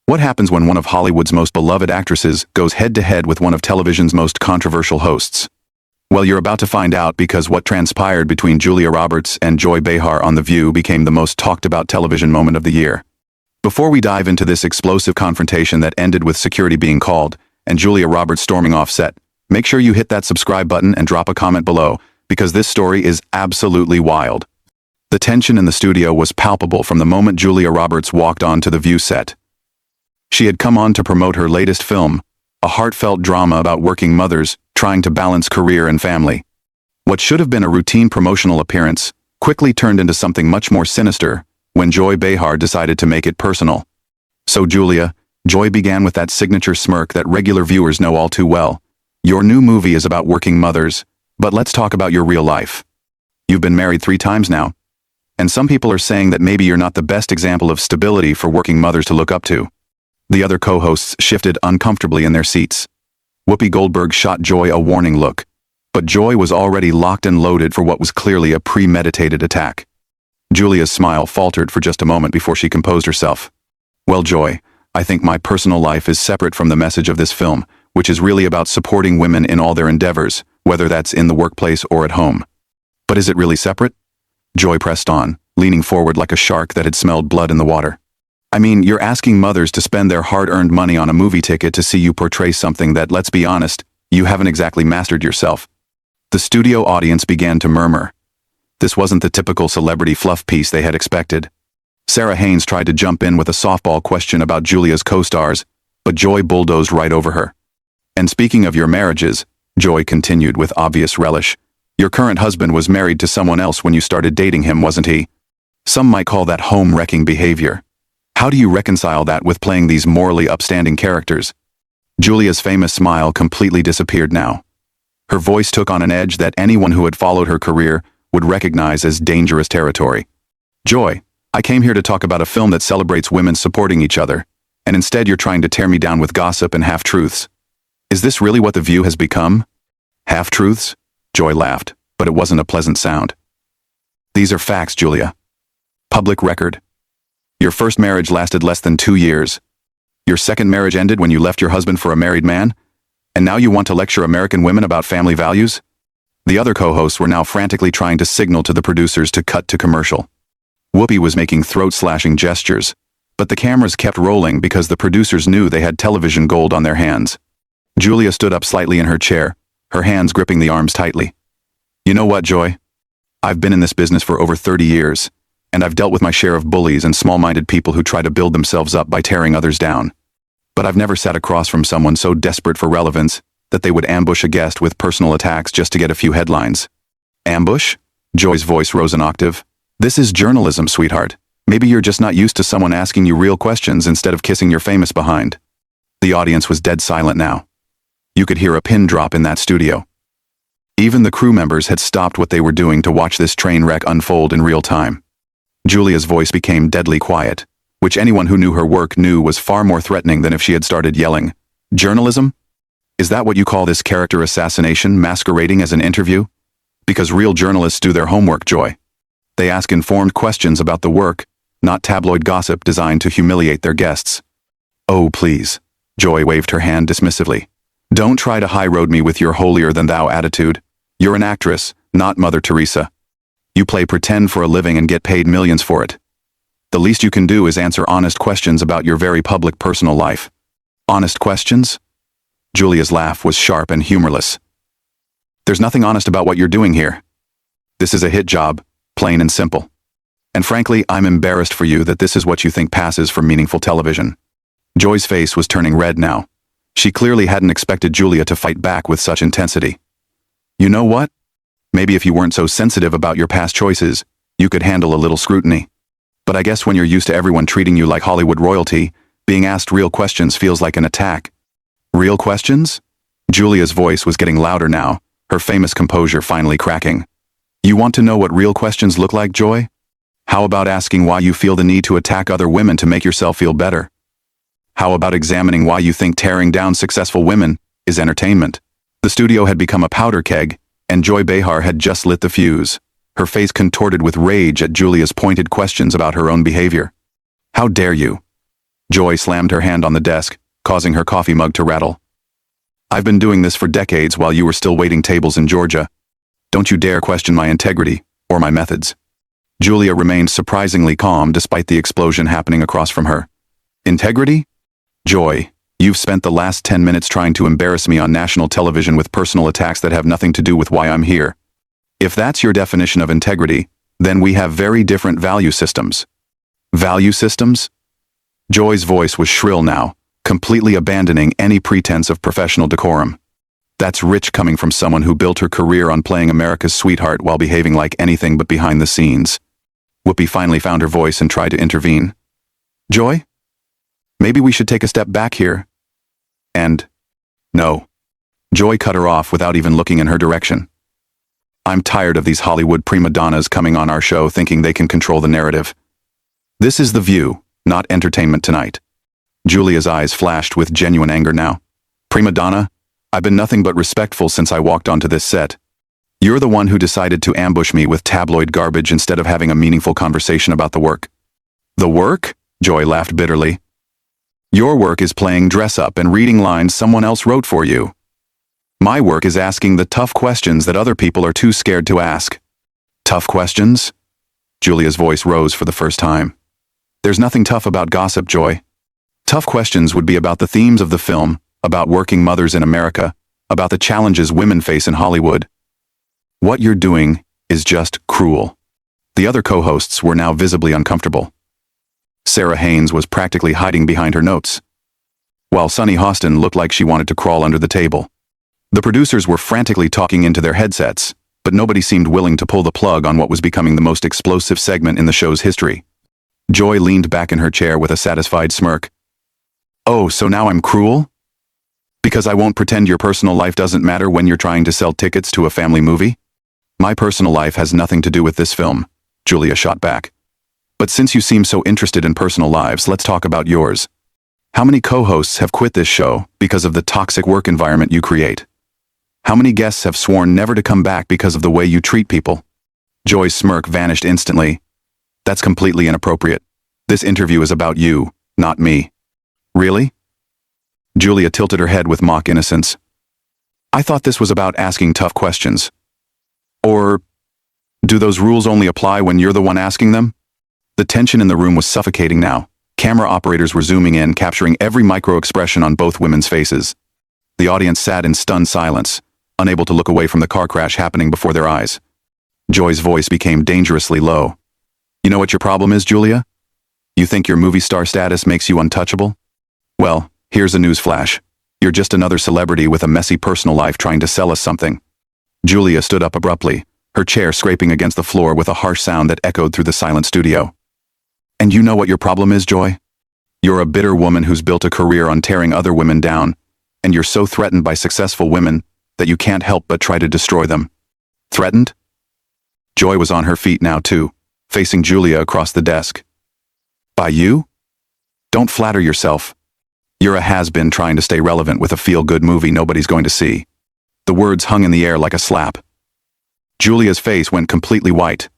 What happens when one of Hollywood's most beloved actresses goes head-to-head with one of television's most controversial hosts? Well, you're about to find out, because what transpired between Julia Roberts and Joy Behar on The View became the most talked-about television moment of the year. Before we dive into this explosive confrontation that ended with security being called and Julia Roberts storming off set, make sure you hit that subscribe button and drop a comment below, because this story is absolutely wild. The tension in the studio was palpable from the moment Julia Roberts walked onto The View set. She had come on to promote her latest film, a heartfelt drama about working mothers trying to balance career and family. What should have been a routine promotional appearance quickly turned into something much more sinister when Joy Behar decided to make it personal. So Julia, Joy began with that signature smirk that regular viewers know all too well. Your new movie is about working mothers, but let's talk about your real life. You've been married 3 times now. And some people are saying that maybe you're not the best example of stability for working mothers to look up to. The other co-hosts shifted uncomfortably in their seats. Whoopi Goldberg shot Joy a warning look, but Joy was already locked and loaded for what was clearly a premeditated attack. Julia's smile faltered for just a moment before she composed herself. Well, Joy, I think my personal life is separate from the message of this film, which is really about supporting women in all their endeavors, whether that's in the workplace or at home. But is it really separate? Joy pressed on, leaning forward like a shark that had smelled blood in the water. I mean, you're asking mothers to spend their hard-earned money on a movie ticket to see you portray something that, let's be honest, you haven't exactly mastered yourself. The studio audience began to murmur. This wasn't the typical celebrity fluff piece they had expected. Sarah Haynes tried to jump in with a softball question about Julia's co-stars, but Joy bulldozed right over her. And speaking of your marriages, Joy continued with obvious relish, your current husband was married to someone else when you started dating him, wasn't he? Some might call that home-wrecking behavior. How do you reconcile that with playing these morally upstanding characters? Julia's famous smile completely disappeared now. Her voice took on an edge that anyone who had followed her career would recognize as dangerous territory. Joy, I came here to talk about a film that celebrates women supporting each other, and instead you're trying to tear me down with gossip and half-truths. Is this really what The View has become? Half-truths? Joy laughed, but it wasn't a pleasant sound. These are facts, Julia. Public record. Your first marriage lasted less than 2 years. Your second marriage ended when you left your husband for a married man? And now you want to lecture American women about family values? The other co-hosts were now frantically trying to signal to the producers to cut to commercial. Whoopi was making throat-slashing gestures, but the cameras kept rolling because the producers knew they had television gold on their hands. Julia stood up slightly in her chair, her hands gripping the arms tightly. You know what, Joy? I've been in this business for over 30 years, and I've dealt with my share of bullies and small-minded people who try to build themselves up by tearing others down. But I've never sat across from someone so desperate for relevance that they would ambush a guest with personal attacks just to get a few headlines. Ambush? Joy's voice rose an octave. This is journalism, sweetheart. Maybe you're just not used to someone asking you real questions instead of kissing your famous behind. The audience was dead silent now. You could hear a pin drop in that studio. Even the crew members had stopped what they were doing to watch this train wreck unfold in real time. Julia's voice became deadly quiet, which anyone who knew her work knew was far more threatening than if she had started yelling. Journalism? Is that what you call this character assassination masquerading as an interview? Because real journalists do their homework, Joy. They ask informed questions about the work, not tabloid gossip designed to humiliate their guests. Oh, please. Joy waved her hand dismissively. Don't try to high-road me with your holier-than-thou attitude. You're an actress, not Mother Teresa. You play pretend for a living and get paid millions for it. The least you can do is answer honest questions about your very public personal life. Honest questions? Julia's laugh was sharp and humorless. There's nothing honest about what you're doing here. This is a hit job, plain and simple. And frankly, I'm embarrassed for you that this is what you think passes for meaningful television. Joy's face was turning red now. She clearly hadn't expected Julia to fight back with such intensity. You know what? Maybe if you weren't so sensitive about your past choices, you could handle a little scrutiny. But I guess when you're used to everyone treating you like Hollywood royalty, being asked real questions feels like an attack. Real questions? Julia's voice was getting louder now, her famous composure finally cracking. You want to know what real questions look like, Joy? How about asking why you feel the need to attack other women to make yourself feel better? How about examining why you think tearing down successful women is entertainment? The studio had become a powder keg, and Joy Behar had just lit the fuse, her face contorted with rage at Julia's pointed questions about her own behavior. How dare you? Joy slammed her hand on the desk, causing her coffee mug to rattle. I've been doing this for decades while you were still waiting tables in Georgia. Don't you dare question my integrity or my methods. Julia remained surprisingly calm despite the explosion happening across from her. Integrity? Joy, you've spent the last 10 minutes trying to embarrass me on national television with personal attacks that have nothing to do with why I'm here. If that's your definition of integrity, then we have very different value systems. Value systems? Joy's voice was shrill now, completely abandoning any pretense of professional decorum. That's rich coming from someone who built her career on playing America's sweetheart while behaving like anything but behind the scenes. Whoopi finally found her voice and tried to intervene. Joy? Maybe we should take a step back here. And no. Joy cut her off without even looking in her direction. I'm tired of these Hollywood prima donnas coming on our show thinking they can control the narrative. This is The View, not Entertainment Tonight. Julia's eyes flashed with genuine anger now. Prima donna? I've been nothing but respectful since I walked onto this set. You're the one who decided to ambush me with tabloid garbage instead of having a meaningful conversation about the work. The work? Joy laughed bitterly. Your work is playing dress-up and reading lines someone else wrote for you. My work is asking the tough questions that other people are too scared to ask. Tough questions? Julia's voice rose for the first time. There's nothing tough about gossip, Joy. Tough questions would be about the themes of the film, about working mothers in America, about the challenges women face in Hollywood. What you're doing is just cruel. The other co-hosts were now visibly uncomfortable. Sarah Haynes was practically hiding behind her notes, while Sunny Hostin looked like she wanted to crawl under the table. The producers were frantically talking into their headsets, but nobody seemed willing to pull the plug on what was becoming the most explosive segment in the show's history. Joy leaned back in her chair with a satisfied smirk. Oh, so now I'm cruel? Because I won't pretend your personal life doesn't matter when you're trying to sell tickets to a family movie? My personal life has nothing to do with this film, Julia shot back. But since you seem so interested in personal lives, let's talk about yours. How many co-hosts have quit this show because of the toxic work environment you create? How many guests have sworn never to come back because of the way you treat people? Joy's smirk vanished instantly. That's completely inappropriate. This interview is about you, not me. Really? Julia tilted her head with mock innocence. I thought this was about asking tough questions. Or do those rules only apply when you're the one asking them? The tension in the room was suffocating now. Camera operators were zooming in, capturing every micro-expression on both women's faces. The audience sat in stunned silence, unable to look away from the car crash happening before their eyes. Joy's voice became dangerously low. You know what your problem is, Julia? You think your movie star status makes you untouchable? Well, here's a news flash. You're just another celebrity with a messy personal life trying to sell us something. Julia stood up abruptly, her chair scraping against the floor with a harsh sound that echoed through the silent studio. And you know what your problem is, Joy? You're a bitter woman who's built a career on tearing other women down, and you're so threatened by successful women that you can't help but try to destroy them. Threatened? Joy was on her feet now too, facing Julia across the desk. By you? Don't flatter yourself. You're a has-been trying to stay relevant with a feel-good movie nobody's going to see. The words hung in the air like a slap. Julia's face went completely white,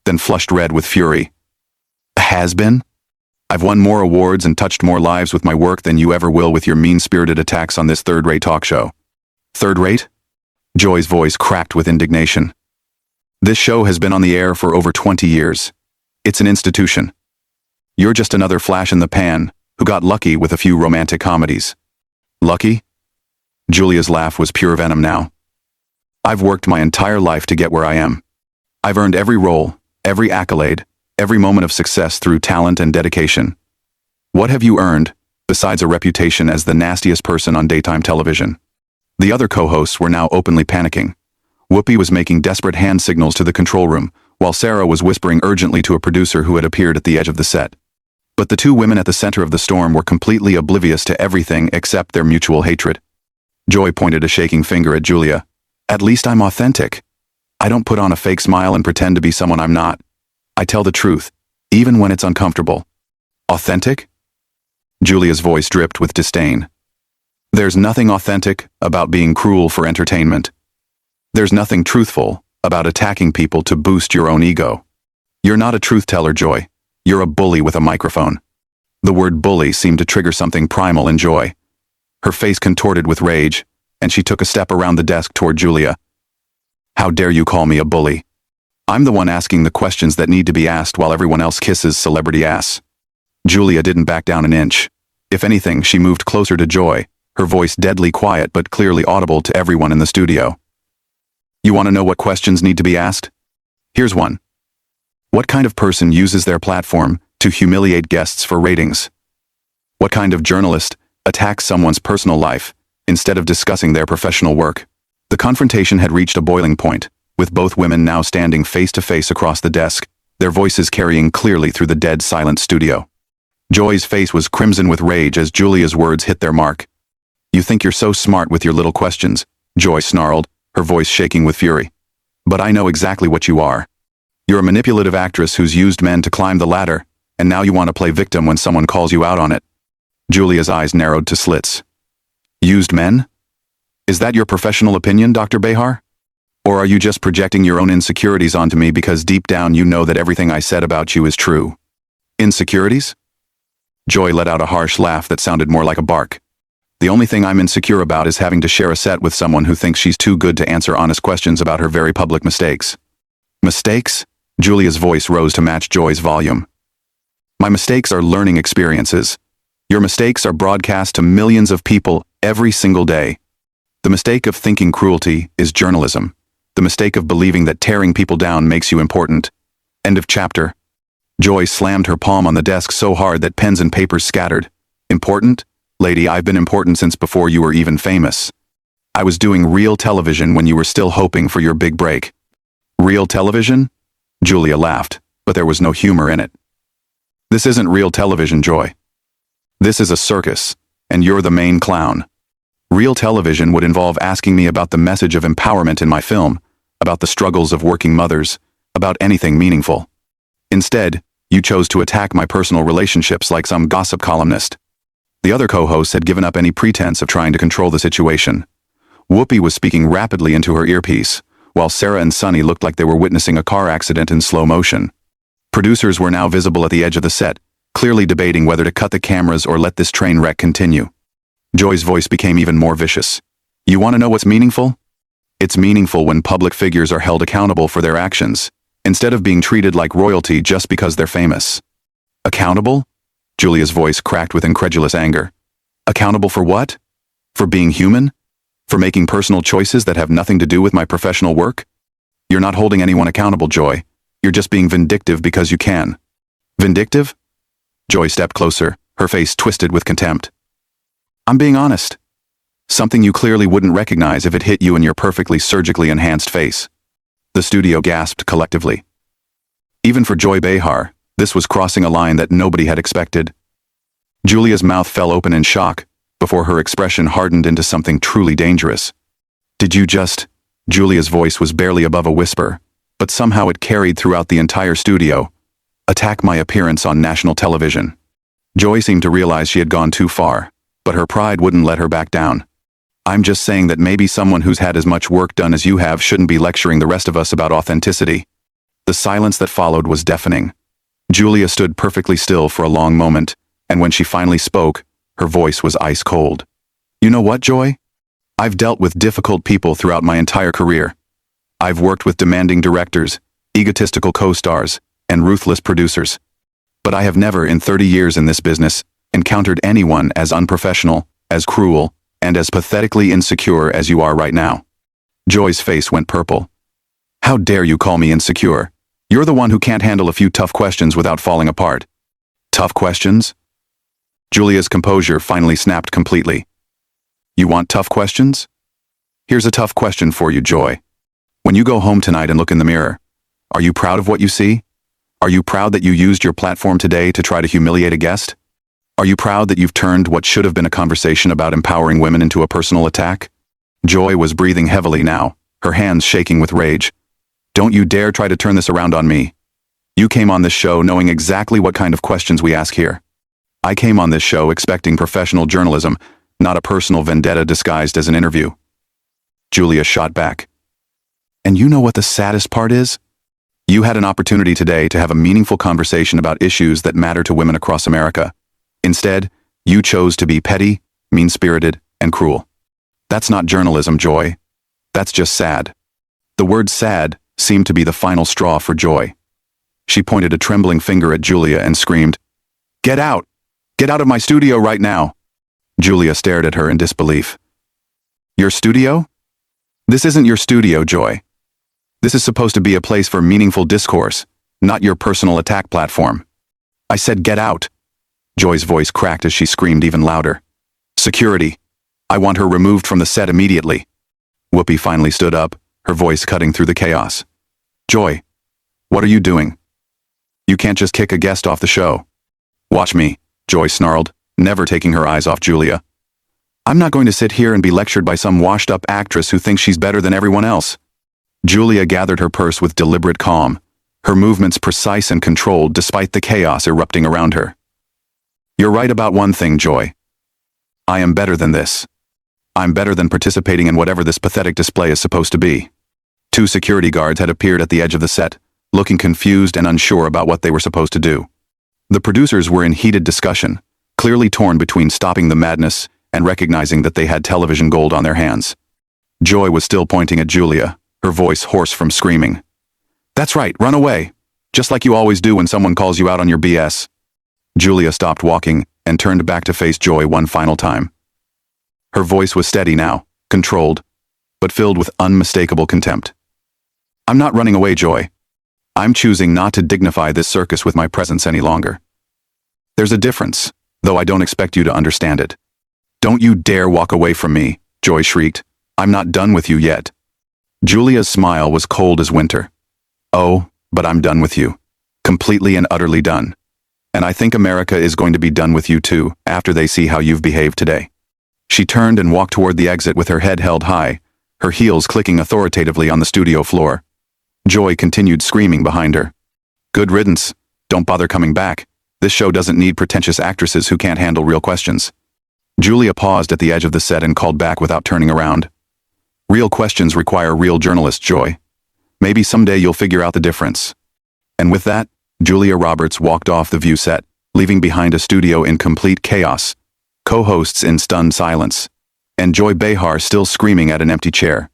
then flushed red with fury. A has-been? I've won more awards and touched more lives with my work than you ever will with your mean-spirited attacks on this third-rate talk show. Third-rate? Joy's voice cracked with indignation. This show has been on the air for over 20 years. It's an institution. You're just another flash in the pan who got lucky with a few romantic comedies. Lucky? Julia's laugh was pure venom now. I've worked my entire life to get where I am. I've earned every role, every accolade, every moment of success through talent and dedication. What have you earned, besides a reputation as the nastiest person on daytime television? The other co-hosts were now openly panicking. Whoopi was making desperate hand signals to the control room, while Sarah was whispering urgently to a producer who had appeared at the edge of the set. But the two women at the center of the storm were completely oblivious to everything except their mutual hatred. Joy pointed a shaking finger at Julia. At least I'm authentic. I don't put on a fake smile and pretend to be someone I'm not. I tell the truth, even when it's uncomfortable. Authentic? Julia's voice dripped with disdain. There's nothing authentic about being cruel for entertainment. There's nothing truthful about attacking people to boost your own ego. You're not a truth teller, Joy. You're a bully with a microphone. The word bully seemed to trigger something primal in Joy. Her face contorted with rage, and she took a step around the desk toward Julia. How dare you call me a bully? I'm the one asking the questions that need to be asked while everyone else kisses celebrity ass. Julia didn't back down an inch. If anything, she moved closer to Joy, her voice deadly quiet but clearly audible to everyone in the studio. You want to know what questions need to be asked? Here's one. What kind of person uses their platform to humiliate guests for ratings? What kind of journalist attacks someone's personal life instead of discussing their professional work? The confrontation had reached a boiling point, with both women now standing face to face across the desk, their voices carrying clearly through the dead silent studio. Joy's face was crimson with rage as Julia's words hit their mark. You think you're so smart with your little questions, Joy snarled, her voice shaking with fury. But I know exactly what you are. You're a manipulative actress who's used men to climb the ladder, and now you want to play victim when someone calls you out on it. Julia's eyes narrowed to slits. Used men? Is that your professional opinion, Dr. Behar? Or are you just projecting your own insecurities onto me because deep down you know that everything I said about you is true? Insecurities? Joy let out a harsh laugh that sounded more like a bark. The only thing I'm insecure about is having to share a set with someone who thinks she's too good to answer honest questions about her very public mistakes. Mistakes? Julia's voice rose to match Joy's volume. My mistakes are learning experiences. Your mistakes are broadcast to millions of people every single day. The mistake of thinking cruelty is journalism. The mistake of believing that tearing people down makes you important. End of chapter. Joy slammed her palm on the desk so hard that pens and papers scattered. Important? Lady, I've been important since before you were even famous. I was doing real television when you were still hoping for your big break. Real television? Julia laughed, but there was no humor in it. This isn't real television, Joy. This is a circus, and you're the main clown. Real television would involve asking me about the message of empowerment in my film, about the struggles of working mothers, about anything meaningful. Instead, you chose to attack my personal relationships like some gossip columnist. The other co-hosts had given up any pretense of trying to control the situation. Whoopi was speaking rapidly into her earpiece, while Sarah and Sunny looked like they were witnessing a car accident in slow motion. Producers were now visible at the edge of the set, clearly debating whether to cut the cameras or let this train wreck continue. Joy's voice became even more vicious. You want to know what's meaningful? It's meaningful when public figures are held accountable for their actions, instead of being treated like royalty just because they're famous. Accountable? Julia's voice cracked with incredulous anger. Accountable for what? For being human? For making personal choices that have nothing to do with my professional work? You're not holding anyone accountable, Joy. You're just being vindictive because you can. Vindictive? Joy stepped closer, her face twisted with contempt. I'm being honest. Something you clearly wouldn't recognize if it hit you in your perfectly surgically enhanced face. The studio gasped collectively. Even for Joy Behar, this was crossing a line that nobody had expected. Julia's mouth fell open in shock, before her expression hardened into something truly dangerous. Did you just... Julia's voice was barely above a whisper, but somehow it carried throughout the entire studio. Attack my appearance on national television. Joy seemed to realize she had gone too far, but her pride wouldn't let her back down. I'm just saying that maybe someone who's had as much work done as you have shouldn't be lecturing the rest of us about authenticity. The silence that followed was deafening. Julia stood perfectly still for a long moment, and when she finally spoke, her voice was ice cold. You know what, Joy? I've dealt with difficult people throughout my entire career. I've worked with demanding directors, egotistical co-stars, and ruthless producers. But I have never in 30 years in this business encountered anyone as unprofessional, as cruel, and as pathetically insecure as you are right now. Joy's face went purple. How dare you call me insecure? You're the one who can't handle a few tough questions without falling apart. Tough questions? Julia's composure finally snapped completely. You want tough questions? Here's a tough question for you, Joy. When you go home tonight and look in the mirror, are you proud of what you see? Are you proud that you used your platform today to try to humiliate a guest? Are you proud that you've turned what should have been a conversation about empowering women into a personal attack? Joy was breathing heavily now, her hands shaking with rage. Don't you dare try to turn this around on me. You came on this show knowing exactly what kind of questions we ask here. I came on this show expecting professional journalism, not a personal vendetta disguised as an interview. Julia shot back. And you know what the saddest part is? You had an opportunity today to have a meaningful conversation about issues that matter to women across America. Instead, you chose to be petty, mean-spirited, and cruel. That's not journalism, Joy. That's just sad. The word sad seemed to be the final straw for Joy. She pointed a trembling finger at Julia and screamed, "Get out! Get out of my studio right now!" Julia stared at her in disbelief. Your studio? This isn't your studio, Joy. This is supposed to be a place for meaningful discourse, not your personal attack platform. I said get out. Joy's voice cracked as she screamed even louder. Security. I want her removed from the set immediately. Whoopi finally stood up, her voice cutting through the chaos. Joy, what are you doing? You can't just kick a guest off the show. Watch me, Joy snarled, never taking her eyes off Julia. I'm not going to sit here and be lectured by some washed-up actress who thinks she's better than everyone else. Julia gathered her purse with deliberate calm, her movements precise and controlled despite the chaos erupting around her. You're right about one thing, Joy. I am better than this. I'm better than participating in whatever this pathetic display is supposed to be. 2 security guards had appeared at the edge of the set, looking confused and unsure about what they were supposed to do. The producers were in heated discussion, clearly torn between stopping the madness and recognizing that they had television gold on their hands. Joy was still pointing at Julia, her voice hoarse from screaming. That's right, run away, just like you always do when someone calls you out on your BS. Julia stopped walking and turned back to face Joy one final time. Her voice was steady now, controlled, but filled with unmistakable contempt. I'm not running away, Joy. I'm choosing not to dignify this circus with my presence any longer. There's a difference, though I don't expect you to understand it. Don't you dare walk away from me, Joy shrieked. I'm not done with you yet. Julia's smile was cold as winter. Oh, but I'm done with you. Completely and utterly done. And I think America is going to be done with you too, after they see how you've behaved today. She turned and walked toward the exit with her head held high, her heels clicking authoritatively on the studio floor. Joy continued screaming behind her. Good riddance. Don't bother coming back. This show doesn't need pretentious actresses who can't handle real questions. Julia paused at the edge of the set and called back without turning around. Real questions require real journalists, Joy. Maybe someday you'll figure out the difference. And with that, Julia Roberts walked off the View set, leaving behind a studio in complete chaos, co-hosts in stunned silence, and Joy Behar still screaming at an empty chair.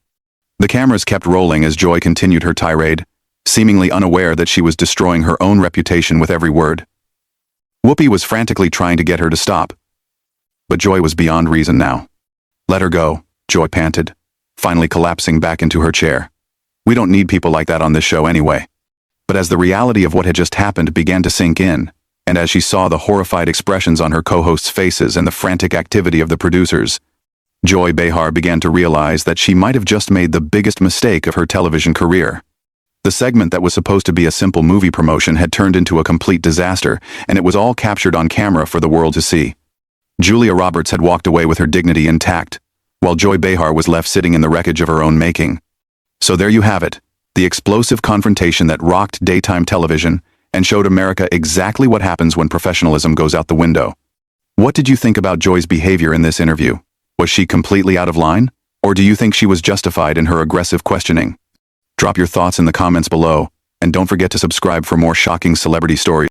The cameras kept rolling as Joy continued her tirade, seemingly unaware that she was destroying her own reputation with every word. Whoopi was frantically trying to get her to stop, but Joy was beyond reason now. Let her go, Joy panted, finally collapsing back into her chair. We don't need people like that on this show anyway. But as the reality of what had just happened began to sink in, and as she saw the horrified expressions on her co-hosts' faces and the frantic activity of the producers, Joy Behar began to realize that she might have just made the biggest mistake of her television career. The segment that was supposed to be a simple movie promotion had turned into a complete disaster, and it was all captured on camera for the world to see. Julia Roberts had walked away with her dignity intact, while Joy Behar was left sitting in the wreckage of her own making. So there you have it, the explosive confrontation that rocked daytime television and showed America exactly what happens when professionalism goes out the window. What did you think about Joy's behavior in this interview? Was she completely out of line? Or do you think she was justified in her aggressive questioning? Drop your thoughts in the comments below, and don't forget to subscribe for more shocking celebrity stories.